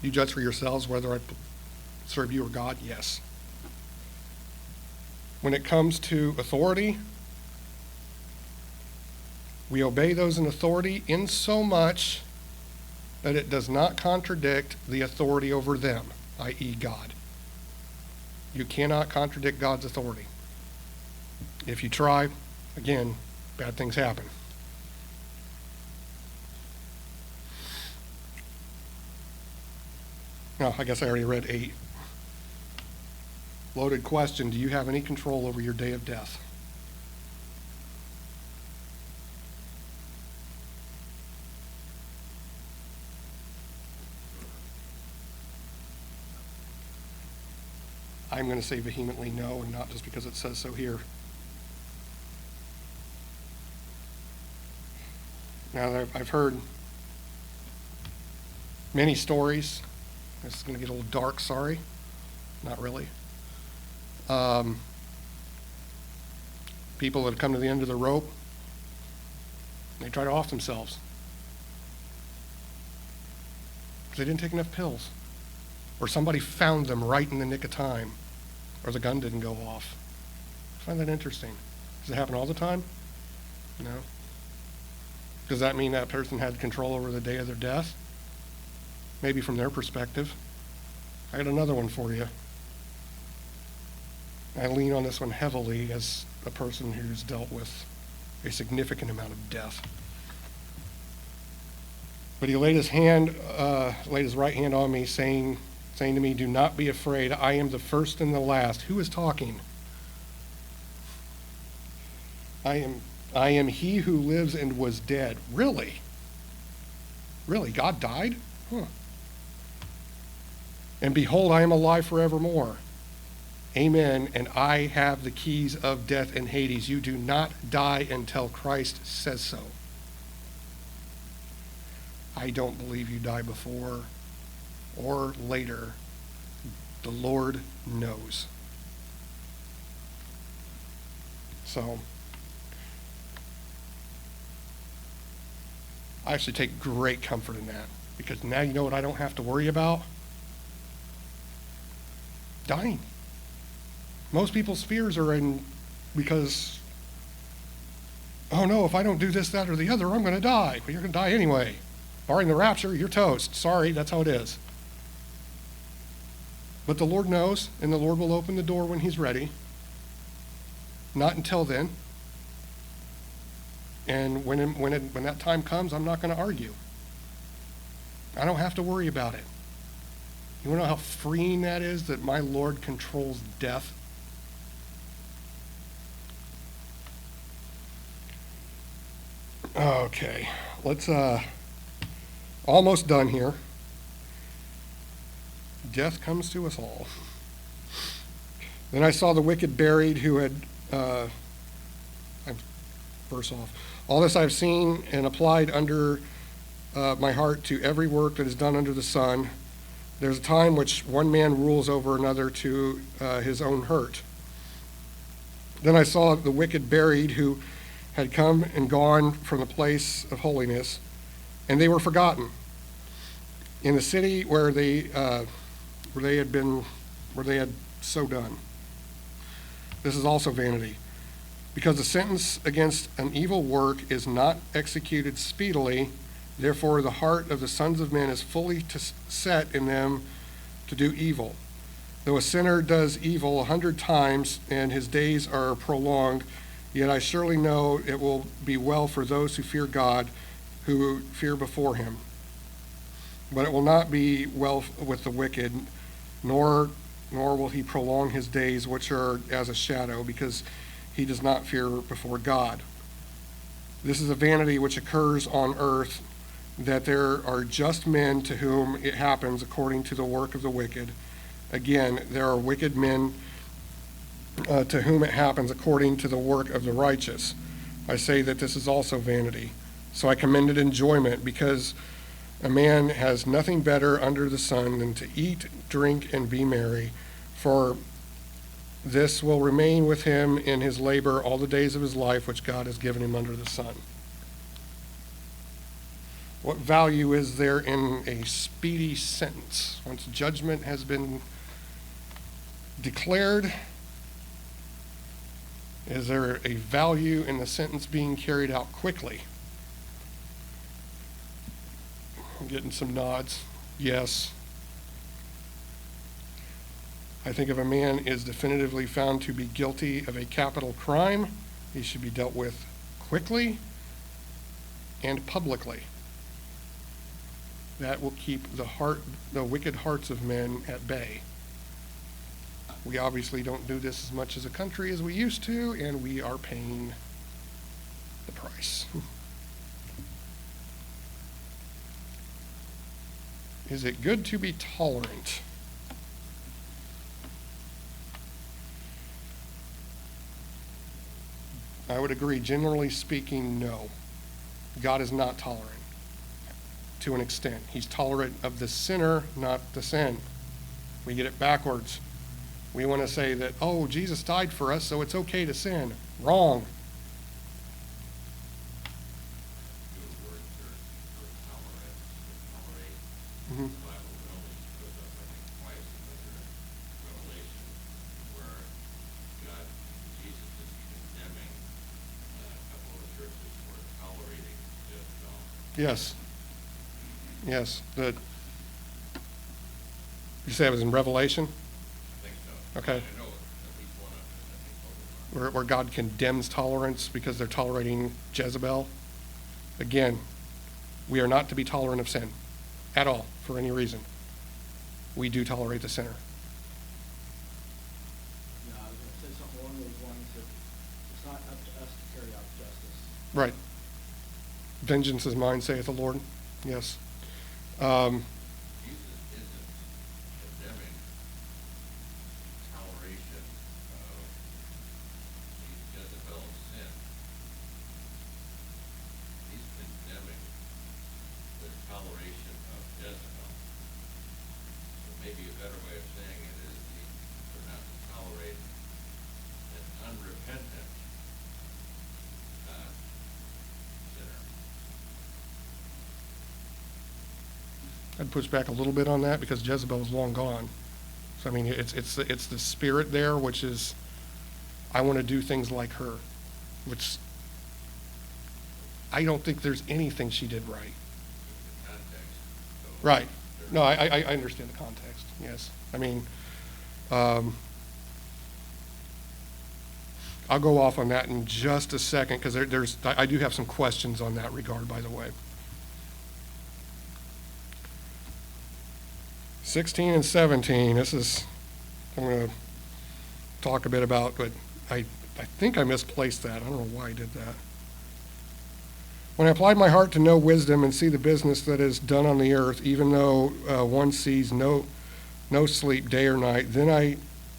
you judge for yourselves whether I serve you or God. Yes. When it comes to authority, we obey those in authority in so much that it does not contradict the authority over them, i.e. God. You cannot contradict God's authority. If you try, again, bad things happen. No, I guess I already read 8. Loaded question, do you have any control over your day of death? I'm going to say vehemently no, and not just because it says so here. Now, I've heard many stories. This is going to get a little dark, sorry. Not really. People that have come to the end of the rope, they try to off themselves. Because they didn't take enough pills. Or somebody found them right in the nick of time. Or the gun didn't go off. I find that interesting. Does it happen all the time? No. Does that mean that person had control over the day of their death? Maybe from their perspective. I got another one for you. I lean on this one heavily as a person who's dealt with a significant amount of death. But he laid his right hand on me, saying to me, do not be afraid. I am the first and the last. Who is talking? I am he who lives and was dead. Really? Really? God died? Huh. And behold, I am alive forevermore. Amen. And I have the keys of death and Hades. You do not die until Christ says so. I don't believe you die before or later. The Lord knows. So, I actually take great comfort in that, because now you know what I don't have to worry about? Dying. Most people's fears are in because, oh no, if I don't do this, that, or the other, I'm going to die. Well, you're going to die anyway. Barring the rapture, you're toast. Sorry, that's how it is. But the Lord knows, and the Lord will open the door when he's ready. Not until then. And when that time comes, I'm not going to argue. I don't have to worry about it. You want to know how freeing that is, that my Lord controls death? Okay, let's, almost done here. Death comes to us all. Then I saw the wicked buried who had, verse off. All this I've seen and applied under my heart to every work that is done under the sun. There's a time which one man rules over another to his own hurt. Then I saw the wicked buried who had come and gone from the place of holiness, and they were forgotten in the city where they had so done. This is also vanity, because the sentence against an evil work is not executed speedily. Therefore, the heart of the sons of men is fully set in them to do evil. Though a sinner does evil 100 times and his days are prolonged, yet I surely know it will be well for those who fear God, who fear before him. But it will not be well with the wicked, nor will he prolong his days, which are as a shadow, because he does not fear before God. This is a vanity which occurs on earth, that there are just men to whom it happens according to the work of the wicked. Again, there are wicked men to whom it happens according to the work of the righteous. I say that this is also vanity. So I commended enjoyment, because a man has nothing better under the sun than to eat, drink, and be merry, for this will remain with him in his labor all the days of his life, which God has given him under the sun. What value is there in a speedy sentence? Once judgment has been declared, is there a value in the sentence being carried out quickly? I'm getting some nods. Yes. I think if a man is definitively found to be guilty of a capital crime, he should be dealt with quickly and publicly. That will keep the wicked hearts of men at bay. We obviously don't do this as much as a country as we used to, and we are paying the price. Is it good to be tolerant? I would agree, generally speaking, no. God is not tolerant to an extent. He's tolerant of the sinner, not the sin. We get it backwards. We want to say that, oh, Jesus died for us, so it's okay to sin. Wrong. Mm-hmm. Yes. Yes. You say it was in Revelation? I think so. Okay. I know at least one of them, I think. Where God condemns tolerance because they're tolerating Jezebel. Again, we are not to be tolerant of sin at all for any reason. We do tolerate the sinner. Yeah, I was going to say something along those lines, that it's not up to us to carry out justice. Right. Vengeance is mine, saith the Lord. Yes. Jesus isn't condemning toleration of Jezebel's sin. He's condemning the toleration of Jezebel. So maybe a better way of saying it is we're not to tolerate an unrepentant sinner. I'd push back a little bit on that because Jezebel is long gone. So I mean, it's the spirit there, which is, I want to do things like her, which I don't think there's anything she did right. The context. So Right. No, I understand the context. Yes. I mean, I'll go off on that in just a second because I do have some questions on that regard, by the way. 16 and 17, I'm going to talk a bit about, but I think I misplaced that. I don't know why I did that. When I applied my heart to know wisdom and see the business that is done on the earth, even though one sees no sleep day or night, then I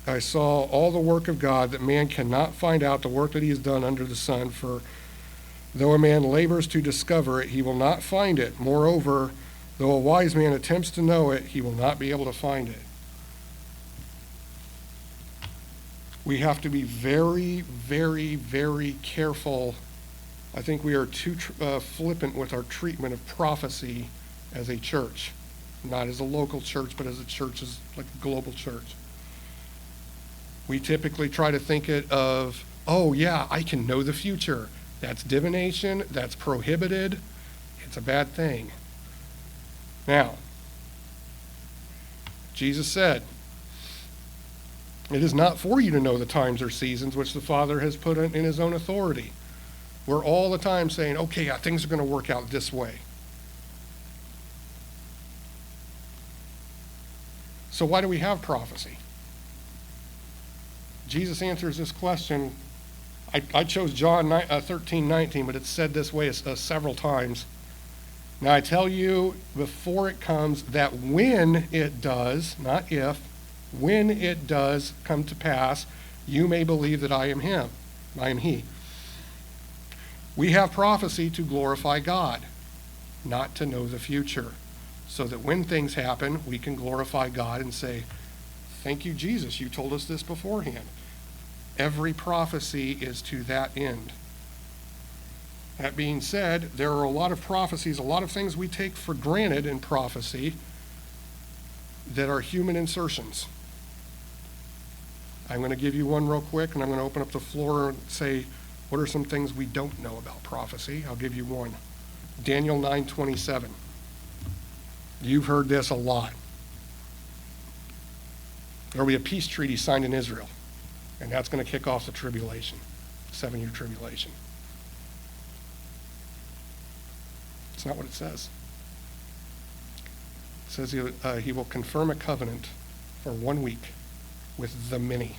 I saw all the work of God, that man cannot find out the work that he has done under the sun, for though a man labors to discover it, he will not find it. Moreover, though a wise man attempts to know it, he will not be able to find it. We have to be very, very, very careful. I think we are too flippant with our treatment of prophecy as a church. Not as a local church, but as a church, as like a global church. We typically try to think it of, oh yeah, I can know the future. That's divination, that's prohibited, it's a bad thing. Now, Jesus said, it is not for you to know the times or seasons which the Father has put in his own authority. We're all the time saying, okay, yeah, things are going to work out this way. So why do we have prophecy? Jesus answers this question. I chose John 13:19, but it's said this way several times. Now I tell you before it comes that when it does, not if, when it does come to pass, you may believe that I am him. I am he. We have prophecy to glorify God, not to know the future, so that when things happen, we can glorify God and say, thank you, Jesus, you told us this beforehand. Every prophecy is to that end. That being said, there are a lot of prophecies, a lot of things we take for granted in prophecy that are human insertions. I'm going to give you one real quick, and I'm going to open up the floor and say, what are some things we don't know about prophecy? I'll give you one. Daniel 9:27. You've heard this a lot. There will be a peace treaty signed in Israel, and that's going to kick off the tribulation, 7-year tribulation. It's not what it says. It says he will confirm a covenant for 1 week with the many.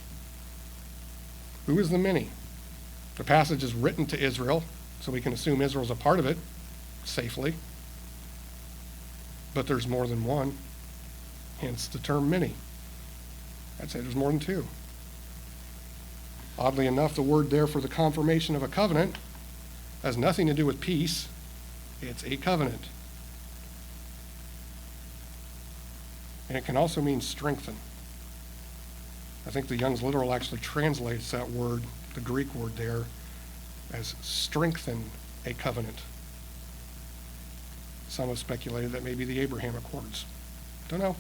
Who is the many? The passage is written to Israel, so we can assume Israel's a part of it safely. But there's more than one, hence the term many. I'd say there's more than two. Oddly enough, the word there for the confirmation of a covenant has nothing to do with peace. It's a covenant. And it can also mean strengthen. I think the Young's Literal actually translates that word, the Greek word there, as strengthen a covenant. Some have speculated that maybe the Abraham Accords. Don't know.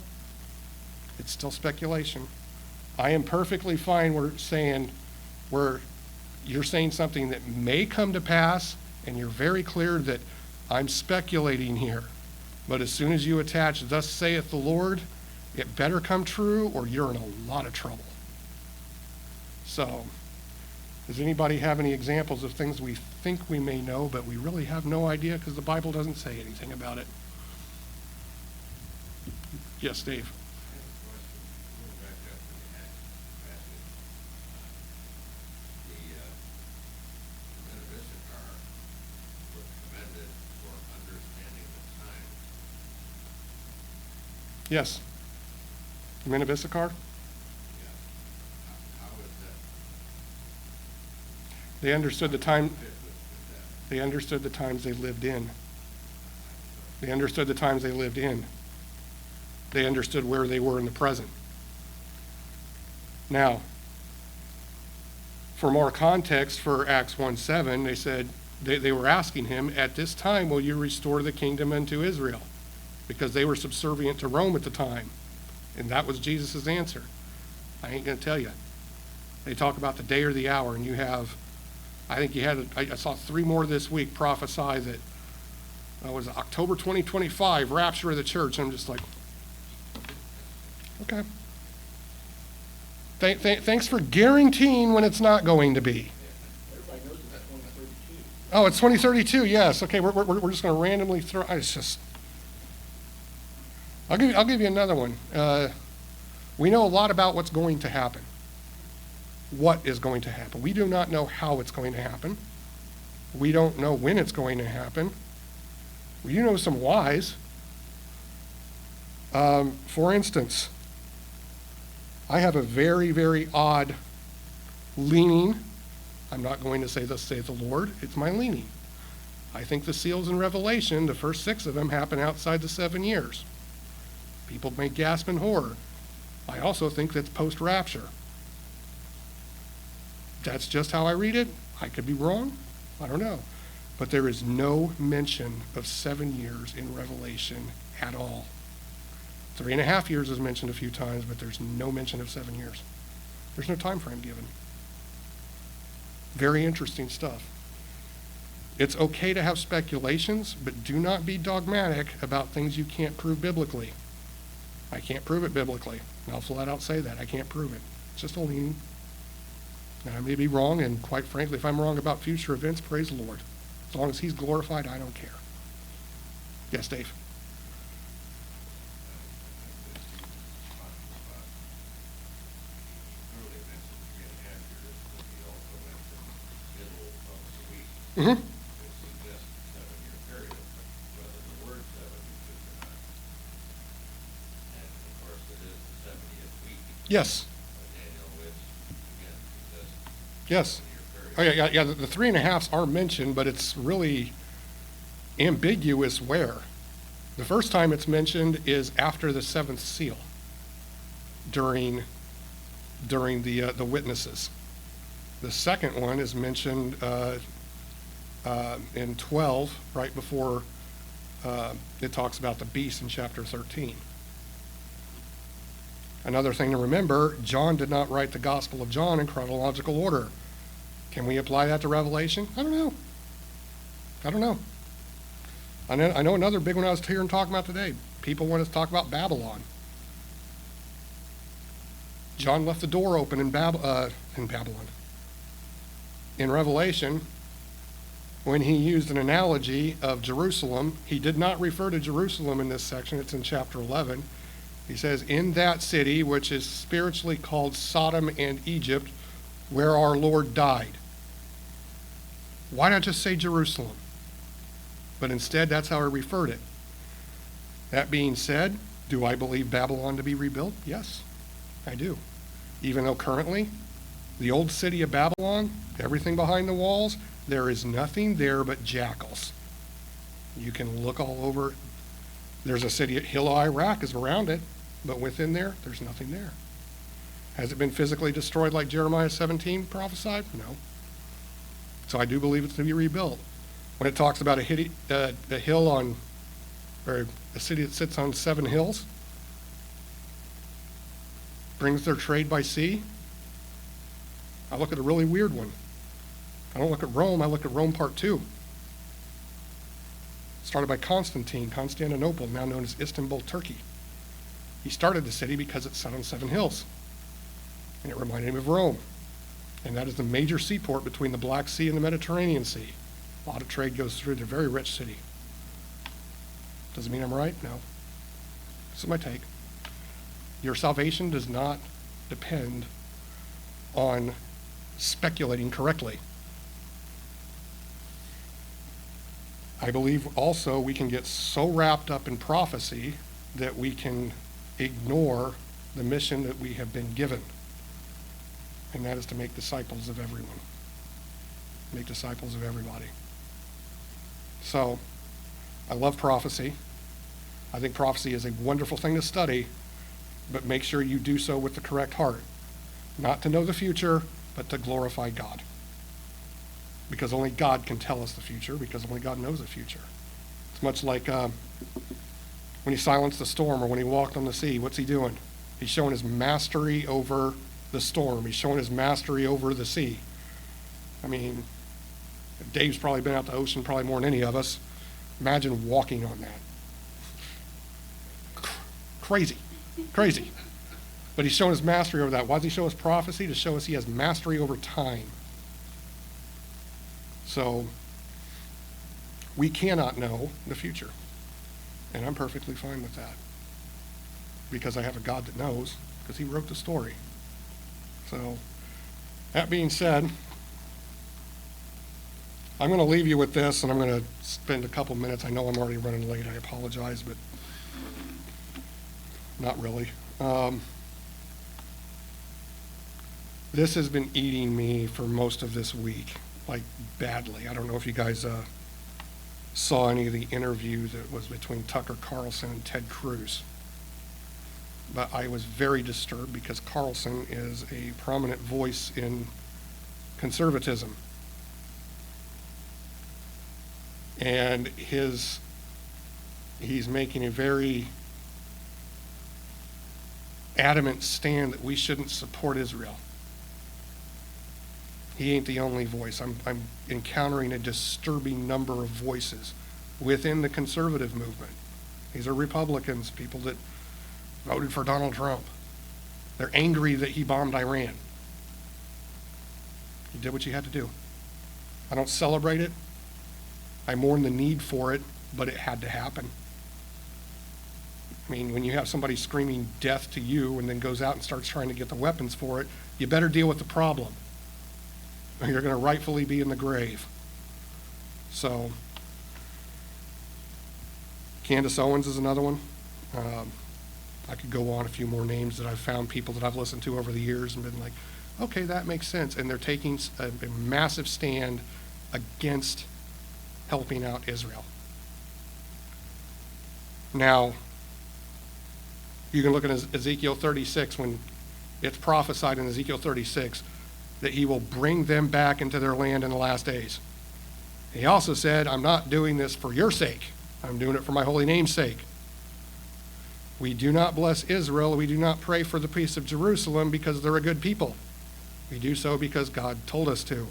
It's still speculation. I am perfectly fine where you're saying something that may come to pass, and you're very clear that I'm speculating here. But as soon as you attach, thus saith the Lord, it better come true or you're in a lot of trouble. So, does anybody have any examples of things we think we may know, but we really have no idea because the Bible doesn't say anything about it? Yes, Dave. Yes. The men of Issachar? They understood the time. They understood the times they lived in. They understood the times they lived in. They understood where they were in the present. Now, for more context for Acts 1:7, they said they were asking him, at this time will you restore the kingdom unto Israel? Because they were subservient to Rome at the time. And that was Jesus' answer. I ain't going to tell you. They talk about the day or the hour, and you have, I saw 3 more this week prophesy that was October 2025, rapture of the church. I'm just like, okay. Thanks for guaranteeing when it's not going to be. Everybody knows it's 2032. Oh, it's 2032, yes. Okay, we're just going to randomly throw, it's just, I'll give you another one. We know a lot about what's going to happen. What is going to happen? We do not know how it's going to happen. We don't know when it's going to happen. We do know some whys. For instance, I have a very, very odd leaning. I'm not going to say thus saith the Lord. It's my leaning. I think the seals in Revelation, the first 6 of them, happen outside the 7 years. People may gasp in horror. I also think that's post-rapture. That's just how I read it. I could be wrong. I don't know. But there is no mention of 7 years in Revelation at all. 3.5 years is mentioned a few times, but there's no mention of 7 years. There's no time frame given. Very interesting stuff. It's okay to have speculations, but do not be dogmatic about things you can't prove biblically. I can't prove it biblically. And I'll flat out say that. I can't prove it. It's just a leaning. Now, I may be wrong, and quite frankly, if I'm wrong about future events, praise the Lord. As long as he's glorified, I don't care. Yes, Dave? Mm-hmm. It suggests a 7-year period, whether the word 7 is used or not. And of course, it is the 70th week. Yes. Daniel, which again suggests Yes. 7-year Oh, period. yeah. The 3.5s are mentioned, but it's really ambiguous where. The first time it's mentioned is after the 7th seal, during the witnesses. The second one is mentioned in 12, right before it talks about the beast in chapter 13. Another thing to remember, John did not write the Gospel of John in chronological order. Can we apply that to Revelation? I don't know. I know another big one I was hearing talking about today. People want us to talk about Babylon. John left the door open in Babylon. In Revelation, when he used an analogy of Jerusalem, he did not refer to Jerusalem in this section. It's in chapter 11. He says, in that city, which is spiritually called Sodom and Egypt, where our Lord died. Why not just say Jerusalem? But instead, that's how he referred it. That being said, do I believe Babylon to be rebuilt? Yes, I do. Even though currently, the old city of Babylon, everything behind the walls, there is nothing there but jackals. You can look all over. There's a city at Hilla, Iraq, is around it, but within there, there's nothing there. Has it been physically destroyed like Jeremiah 17 prophesied? No. So I do believe it's to be rebuilt. When it talks about a hill on, or a city that sits on 7 hills, brings their trade by sea, I look at a really weird one. I don't look at Rome, I look at Rome Part 2. Started by Constantinople, now known as Istanbul, Turkey. He started the city because it sat on 7 hills. And it reminded him of Rome. And that is the major seaport between the Black Sea and the Mediterranean Sea. A lot of trade goes through. It's a very rich city. Doesn't mean I'm right? No. This is my take. Your salvation does not depend on speculating correctly. I believe also we can get so wrapped up in prophecy that we can ignore the mission that we have been given. And that is to make disciples of everyone. Make disciples of everybody. So, I love prophecy. I think prophecy is a wonderful thing to study, but make sure you do so with the correct heart. Not to know the future, but to glorify God. Because only God can tell us the future, because only God knows the future. It's much like when he silenced the storm or when he walked on the sea. What's he doing? He's showing his mastery over the storm. He's showing his mastery over the sea. I mean, Dave's probably been out the ocean probably more than any of us. Imagine walking on that. Crazy. But he's showing his mastery over that. Why does he show us prophecy? To show us he has mastery over time. So, we cannot know the future. And I'm perfectly fine with that. Because I have a God that knows, because he wrote the story. So, that being said, I'm going to leave you with this, and I'm going to spend a couple minutes. I know I'm already running late. I apologize, but not really. This has been eating me for most of this week, like badly. I don't know if you guys saw any of the interview that was between Tucker Carlson and Ted Cruz. But I was very disturbed because Carlson is a prominent voice in conservatism. And he's making a very adamant stand that we shouldn't support Israel. He ain't the only voice. I'm encountering a disturbing number of voices within the conservative movement. These are Republicans, people that voted for Donald Trump. They're angry that he bombed Iran. You did what you had to do. I don't celebrate it. I mourn the need for it, but it had to happen. I mean, when you have somebody screaming death to you and then goes out and starts trying to get the weapons for it, you better deal with the problem, or you're going to rightfully be in the grave. So, Candace Owens is another one. I could go on a few more names that I've found, people that I've listened to over the years and been like, okay, that makes sense. And they're taking a massive stand against helping out Israel. Now, you can look at Ezekiel 36 when it's prophesied in Ezekiel 36 that he will bring them back into their land in the last days. He also said, I'm not doing this for your sake. I'm doing it for my holy name's sake. We do not bless Israel. We do not pray for the peace of Jerusalem because they're a good people. We do so because God told us to.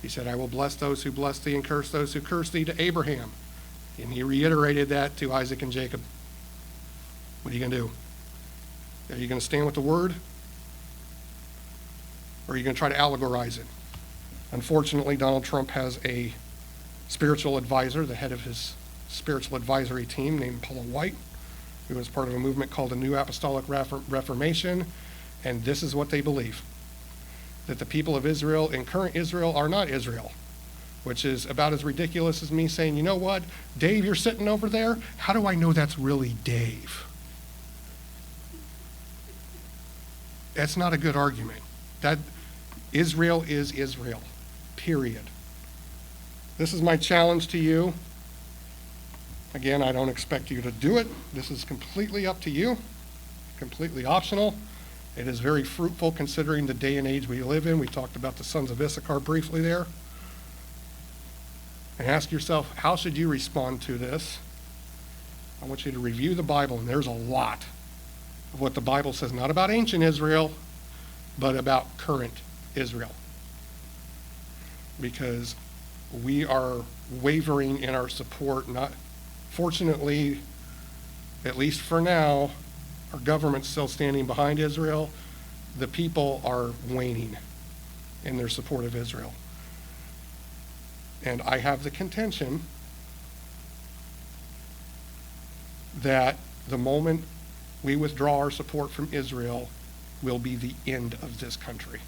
He said, I will bless those who bless thee and curse those who curse thee, to Abraham. And he reiterated that to Isaac and Jacob. What are you going to do? Are you going to stand with the word? Or are you going to try to allegorize it? Unfortunately, Donald Trump has a spiritual advisor, the head of his spiritual advisory team, named Paula White, who is part of a movement called the New Apostolic Reformation, and this is what they believe: that the people of Israel and current Israel are not Israel, which is about as ridiculous as me saying, you know what, Dave, you're sitting over there, how do I know that's really Dave? That's not a good argument. That Israel is Israel, period. This is my challenge to you. Again, I don't expect you to do it. This is completely up to you, completely optional. It is very fruitful considering the day and age we live in. We talked about the sons of Issachar briefly there. And ask yourself, how should you respond to this? I want you to review the Bible, and there's a lot of what the Bible says, not about ancient Israel, but about current Israel. Because we are wavering in our support. Fortunately, at least for now, our government's still standing behind Israel. The people are waning in their support of Israel. And I have the contention that the moment we withdraw our support from Israel will be the end of this country.